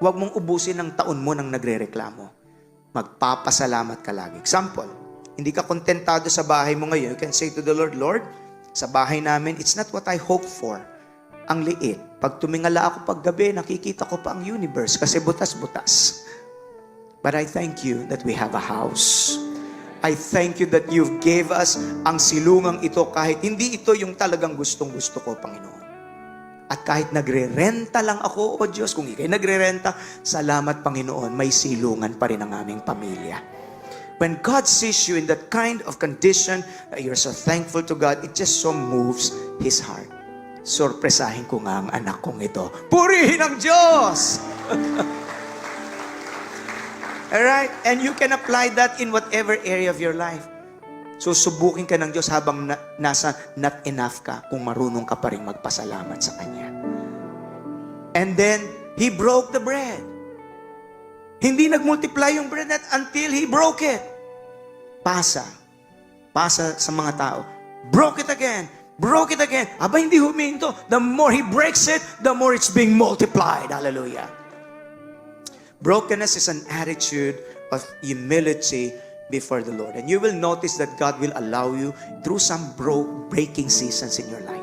Huwag mong ubusin ng taon mo nang nagrereklamo. Magpapasalamat ka lagi. Example, hindi ka kontentado sa bahay mo ngayon, you can say to the Lord, Lord, sa bahay namin, it's not what I hoped for. Ang liit. Pag tumingala ako paggabi, nakikita ko pa ang universe kasi butas-butas. But I thank you that we have a house. I thank you that you've gave us ang silungang ito kahit hindi ito yung talagang gustong-gusto ko, Panginoon. At kahit nagre-renta lang ako, O Diyos, kung ikay nagre-renta, salamat, Panginoon, may silungan pa rin ang aming pamilya. When God sees you in that kind of condition, that you're so thankful to God, it just so moves His heart. Sorpresahin ko nga ang anak kong ito. Purihin ang Diyos! Alright? And you can apply that in whatever area of your life. Susubukin ka ng Diyos habang nasa not enough ka kung marunong ka pa rin magpasalamat sa Kanya. And then, He broke the bread. Hindi nag-multiply yung bread until He broke it. Pasa sa mga tao. Broke it again. Broke it again. Aba, hindi huminto. The more He breaks it, the more it's being multiplied. Hallelujah. Brokenness is an attitude of humility before the Lord. And you will notice that God will allow you through some breaking seasons in your life.